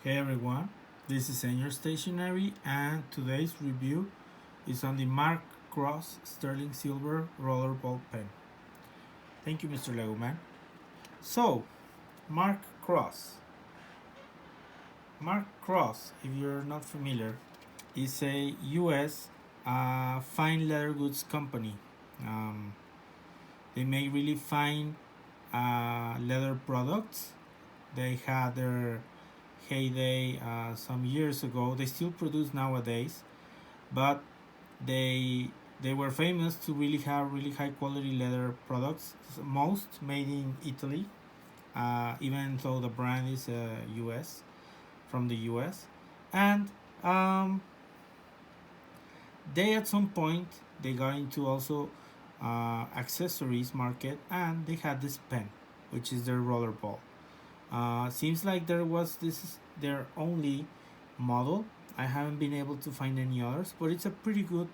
Hey everyone, this is Senior Stationery and today's review is on the Mark Cross Sterling Silver Rollerball pen. Thank you, Mr. Lego Man. So, Mark Cross. Mark Cross, if you're not familiar, is a US fine leather goods company. Um, they make really fine leather products. They had their heyday some years ago. They still produce nowadays, but they they were famous to really have really high quality leather products, most made in Italy, even though the brand is US from the US, and um, they at some point they got into also accessories market, and they had this pen, which is their rollerball. Seems like this is their only model. I haven't been able to find any others, but it's a pretty good,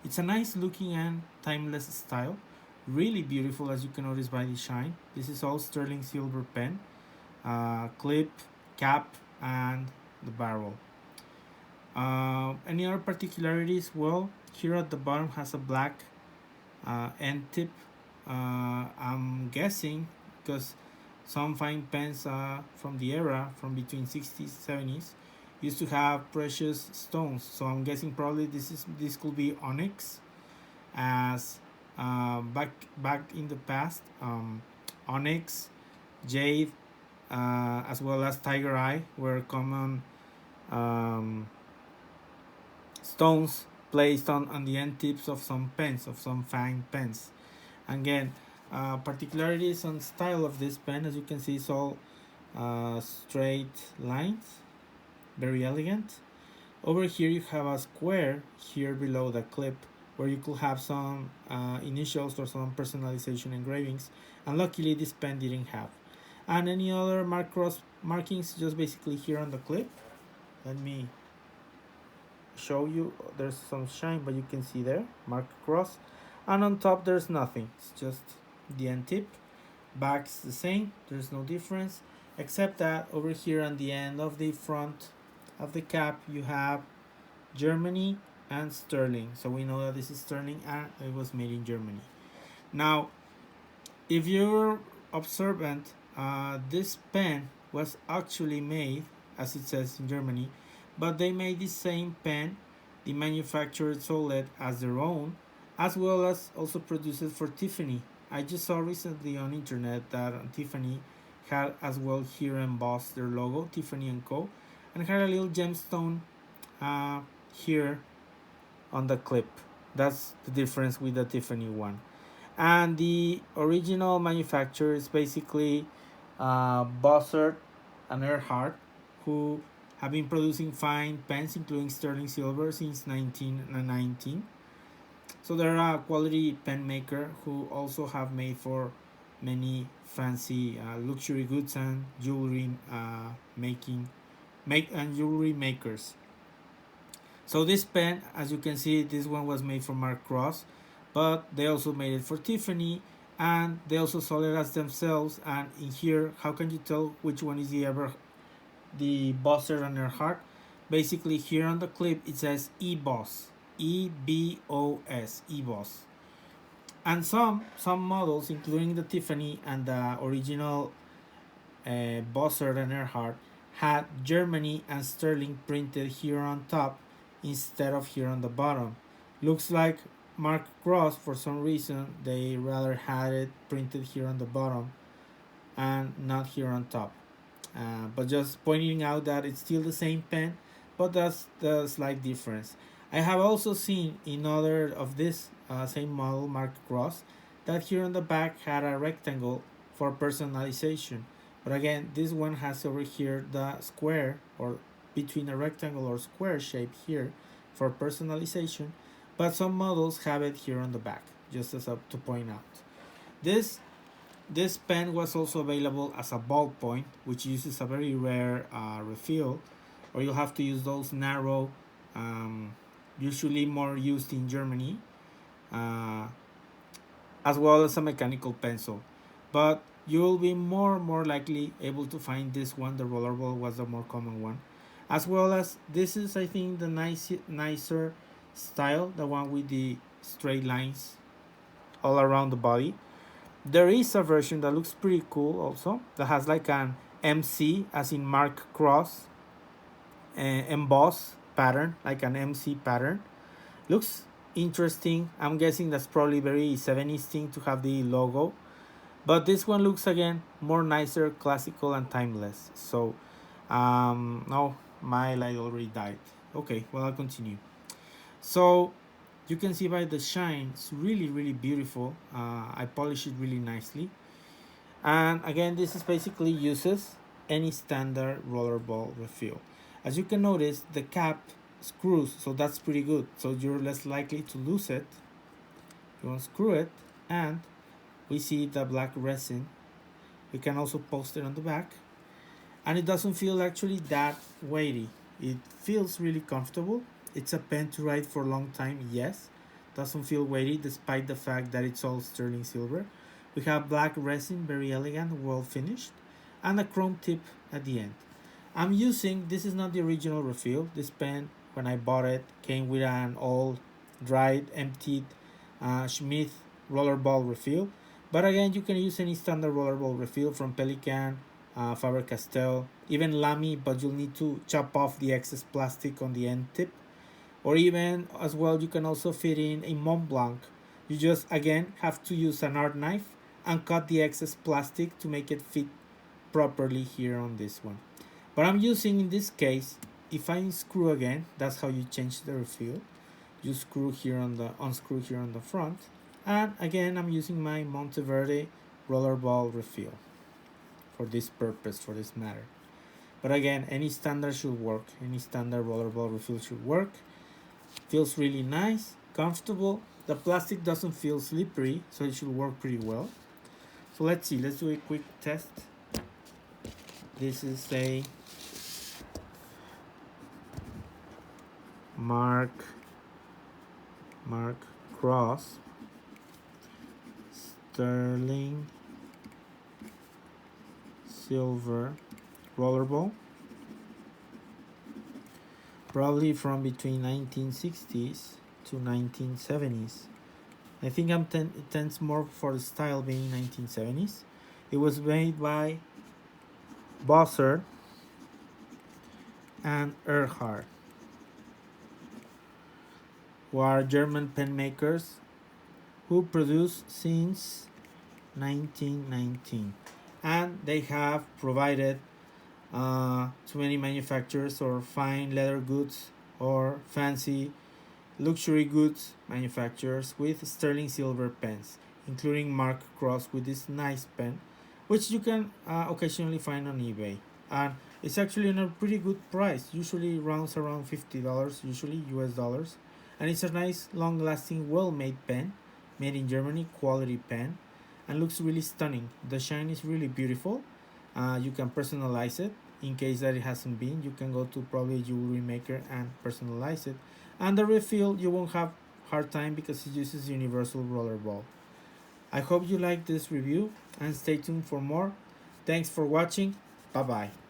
it's a nice looking and timeless style. Really beautiful, as you can notice by the shine. This is all sterling silver pen, clip, cap, and the barrel. Any other particularities? Well, here at the bottom has a black end tip. I'm guessing because some fine pens from the era from between 60s 70s used to have precious stones, so I'm guessing probably this could be onyx, as back in the past, onyx, jade, as well as tiger eye were common um, stones placed on the end tips of some pens, of some fine pens. Again, particularities on style of this pen, as you can see, it's all straight lines, very elegant. Over here you have a square here below the clip where you could have some initials or some personalization engravings, and luckily this pen didn't have. And any other mark cross markings just basically here on the clip. Let me show you. There's some shine, but you can see there mark cross, and on top there's nothing. It's just the end tip. Back's the same, there's no difference, except that over here on the end of the front of the cap you have Germany and sterling, so we know that this is sterling and it was made in Germany. Now, if you're observant, this pen was actually made, as it says, in Germany, but they made the same pen, the manufacturer sold it as their own, as well as also produced it for Tiffany. I just saw recently on internet that Tiffany had as well here embossed their logo, Tiffany Co, and had a little gemstone here on the clip. That's the difference with the Tiffany one. And the original manufacturer is basically Bossert and Erhard, who have been producing fine pens, including sterling silver, since 1919. So they're a quality pen maker who also have made for many fancy luxury goods and jewelry and jewelry makers. So this pen, as you can see, this one was made for Mark Cross, but they also made it for Tiffany, and they also sold it as themselves. And in here, how can you tell which one is the Bossert and Erhard? Basically, here on the clip it says Ebos, EBOS, Ebos. And some models, including the Tiffany and the original Bossert and Erhard, had Germany and sterling printed here on top instead of here on the bottom. Looks like Mark Cross, for some reason, they rather had it printed here on the bottom and not here on top. But just pointing out that it's still the same pen, but that's the slight difference. I have also seen in other of this same model, Mark Cross, that here on the back had a rectangle for personalization. But again, this one has over here the square, or between a rectangle or square shape here for personalization. But some models have it here on the back, just as to point out. This this pen was also available as a ballpoint, which uses a very rare refill, or you'll have to use those narrow, um, usually more used in Germany, uh, as well as a mechanical pencil. But you'll be more likely able to find this one. The rollerball was the more common one. as well as this is, I think, the nicer style, the one with the straight lines all around the body. There is a version that looks pretty cool also, that has like an MC, as in Mark Cross, emboss pattern, like an MC pattern. Looks interesting. I'm guessing that's probably very 70s thing to have the logo. But this one looks again more nicer, classical, and timeless. So, no, my light already died. Okay, well, I'll continue. So, you can see by the shine, it's really beautiful. I polish it really nicely. And again, this is basically uses any standard rollerball refill. As you can notice, the cap screws, so that's pretty good. So you're less likely to lose it. You unscrew it, and we see the black resin. We can also post it on the back, and it doesn't feel actually that weighty. It feels really comfortable. It's a pen to ride for a long time, yes. Doesn't feel weighty despite the fact that it's all sterling silver. We have black resin, very elegant, well finished, and a chrome tip at the end. I'm using, this is not the original refill. This pen, when I bought it, came with an all dried, emptied Schmidt rollerball refill. But again, you can use any standard rollerball refill from Pelikan, Faber Castell, even Lamy, but you'll need to chop off the excess plastic on the end tip. Or even, as well, you can also fit in a Mont Blanc. You just, again, have to use an art knife and cut the excess plastic to make it fit properly here on this one. But I'm using, in this case, if I unscrew again, that's how you change the refill. You unscrew here on the front. And again, I'm using my Monteverde rollerball refill for this purpose, for this matter. But again, any standard should work. Any standard rollerball refill should work. Feels really nice, comfortable. The plastic doesn't feel slippery, so it should work pretty well. So let's see, let's do a quick test. This is a Mark Cross sterling silver rollerball, probably from between 1960s to 1970s. I think it tends more for the style being 1970s. It was made by Bossert and Erhard, who are German pen makers who produce since 1919, and they have provided to many manufacturers or fine leather goods or fancy luxury goods manufacturers with sterling silver pens, including Mark Cross with this nice pen, which you can occasionally find on eBay. And it's actually in a pretty good price, usually rounds around $50, usually US dollars. And it's a nice, long lasting, well made pen, made in Germany, quality pen, and looks really stunning. The shine is really beautiful. You can personalize it. In case that it hasn't been, you can go to probably a jewelry maker and personalize it. And the refill, you won't have hard time because it uses universal rollerball. I hope you like this review and stay tuned for more. Thanks for watching. Bye bye.